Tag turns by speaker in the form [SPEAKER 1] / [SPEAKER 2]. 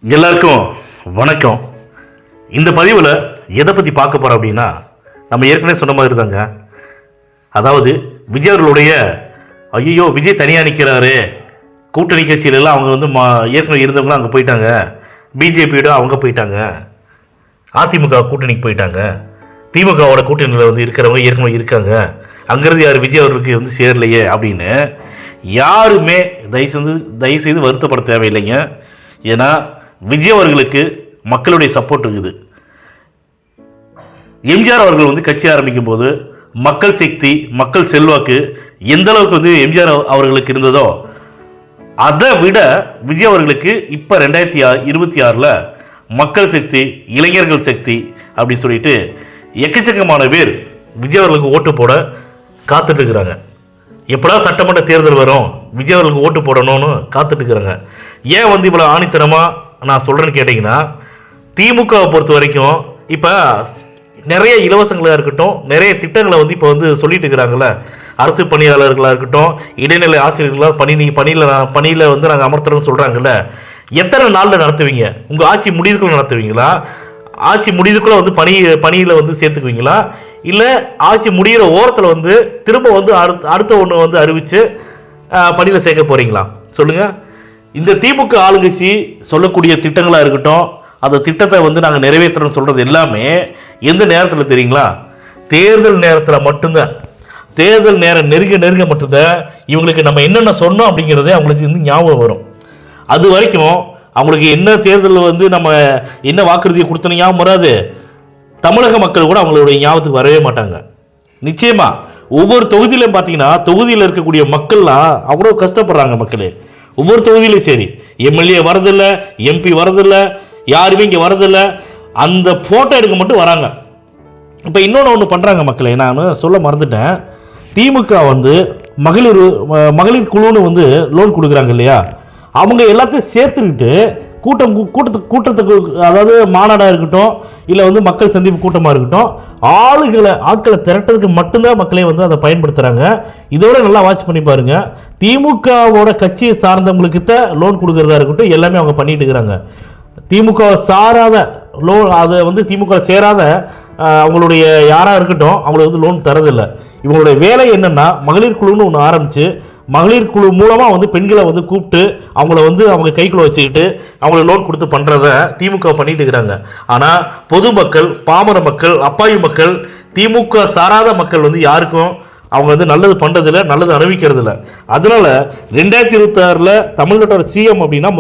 [SPEAKER 1] எல்லாருக்கும் வணக்கம். இந்த பதிவில் எதை பற்றி பார்க்க போகிறோம் அப்படின்னா, நம்ம ஏற்கனவே சொன்ன மாதிரி தாங்க. அதாவது விஜய் அவர்களுடைய ஐயோ விஜய் தனியாக நிற்கிறாரு, கூட்டணி கட்சியிலலாம் அவங்க வந்து ஏற்கனவே இருந்தவங்களாம் அங்கே போயிட்டாங்க, பிஜேபியோட அவங்க போயிட்டாங்க, அதிமுக கூட்டணிக்கு போயிட்டாங்க, திமுகவோட கூட்டணியில் வந்து இருக்கிறவங்க ஏற்கனவே இருக்காங்க, அங்கேருந்து யார் விஜய் அவர்களுக்கு வந்து சேரலையே அப்படின்னு யாருமே தயவுசெய்து வருத்தப்பட தேவையில்லைங்க. ஏன்னா விஜய் அவர்களுக்கு மக்களுடைய சப்போர்ட் இருக்குது. எம்ஜிஆர் அவர்கள் வந்து கட்சி ஆரம்பிக்கும் போது மக்கள் சக்தி, மக்கள் செல்வாக்கு எந்த அளவுக்கு வந்து எம்ஜிஆர் அவர்களுக்கு இருந்ததோ அதை விட விஜய் அவர்களுக்கு இப்போ 2026 மக்கள் சக்தி, இளைஞர்கள் சக்தி அப்படின்னு சொல்லிட்டு எக்கச்சக்கமான பேர் விஜய் அவர்களுக்கு ஓட்டு போட காத்துட்டு இருக்கிறாங்க. எப்படா சட்டமன்ற தேர்தல் வரும், விஜய் அவர்களுக்கு ஓட்டு போடணும்னு காத்துட்டு இருக்கிறாங்க. ஏன் வந்து இவ்வளோ ஆணித்தனமாக நான் சொல்கிறேன்னு கேட்டிங்கன்னா, திமுகவை பொறுத்த வரைக்கும் இப்போ நிறைய இலவசங்களாக இருக்கட்டும், நிறைய திட்டங்களை வந்து இப்போ வந்து சொல்லிட்டு இருக்கிறாங்களே, அரசு பணியாளர்களாக இருக்கட்டும், இடைநிலை ஆசிரியர்களாக பணியில் வந்து நாங்கள் அமர்த்துறோம்னு சொல்கிறாங்கல்ல, எத்தனை நாளில் நடத்துவீங்க? உங்கள் ஆட்சி முடிவுக்குள்ள நடத்துவீங்களா? ஆட்சி முடிவுக்குள்ள வந்து பணியில் வந்து சேர்த்துக்குவீங்களா? இல்லை ஆட்சி முடிகிற ஓரத்தில் வந்து திரும்ப வந்து அடுத்த ஒன்று வந்து அறிவித்து பணியில் சேர்க்க போகிறீங்களா? சொல்லுங்கள். இந்த திமுக ஆளுங்கட்சி சொல்லக்கூடிய திட்டங்களாக இருக்கட்டும், அந்த திட்டத்தை வந்து நாங்கள் நிறைவேற்றணும்னு சொல்கிறது எல்லாமே எந்த நேரத்தில் தெரியுங்களா? தேர்தல் நேரத்தில் மட்டும்தான். தேர்தல் நேரம் நெருங்க மட்டும்தான் இவங்களுக்கு நம்ம என்னென்ன சொன்னோம் அப்படிங்கிறதே அவங்களுக்கு வந்து ஞாபகம் வரும். அது வரைக்கும் அவங்களுக்கு என்ன தேர்தலில் வந்து நம்ம என்ன வாக்குறுதியை கொடுத்தோன்னு ஞாபகம் வராது. தமிழக மக்கள் கூட அவங்களுடைய ஞாபகத்துக்கு வரவே மாட்டாங்க. நிச்சயமா ஒவ்வொரு தொகுதியிலும் பார்த்தீங்கன்னா, தொகுதியில் இருக்கக்கூடிய மக்கள்லாம் அவ்வளோ கஷ்டப்படுறாங்க. மக்களே ஒவ்வொரு தொகுதியிலும் சரி, எம்எல்ஏ வரதில்லை, எம்பி வரதில்லை, யாருமே இங்கே வரதில்லை, அந்த ஃபோட்டோ எடுக்க மட்டும் வராங்க. இப்போ இன்னொன்று ஒன்று பண்ணுறாங்க மக்களே, நான் சொல்ல மறந்துட்டேன். திமுக வந்து மகளிர் குழுன்னு வந்து லோன் கொடுக்குறாங்க இல்லையா, அவங்க எல்லாத்தையும் சேர்த்துக்கிட்டு கூட்டத்துக்கு அதாவது மாநாடாக இருக்கட்டும், இல்லை வந்து மக்கள் சந்திப்பு கூட்டமாக இருக்கட்டும், ஆட்களை திரட்டுறதுக்கு மட்டும்தான் மக்களே வந்து அதை பயன்படுத்துகிறாங்க. இதோட நல்லா வாட்ச் பண்ணி பாருங்க. திமுகவோட கட்சியை சார்ந்தவங்களுக்கு தான் லோன் கொடுக்கறதா இருக்கட்டும், எல்லாமே அவங்க பண்ணிட்டு இருக்கிறாங்க. திமுக சாராத லோன், அதை வந்து திமுக சேராத அவங்களுடைய யாராக இருக்கட்டும், அவங்களுக்கு வந்து லோன் தரதில்லை. இவங்களுடைய வேலை என்னன்னா, மகளிர் குழுன்னு ஒன்று ஆரம்பித்து மகளிர் குழு மூலமாக வந்து பெண்களை வந்து கூப்பிட்டு அவங்கள வந்து அவங்க கைக்குள்ள வச்சுக்கிட்டு அவங்களுக்கு லோன் கொடுத்து பண்ணுறத திமுக பண்ணிட்டு இருக்கிறாங்க. ஆனால் பொதுமக்கள், பாமர மக்கள், அப்பாவி மக்கள், திமுக சாராத மக்கள் வந்து யாருக்கும் அவங்க வந்து நல்லது பண்ணுறதில்ல, நல்லது அனுபவிக்கிறது இல்லை. அதனால 2026 தமிழ்நாட்டோட சிஎம் அப்படின்னா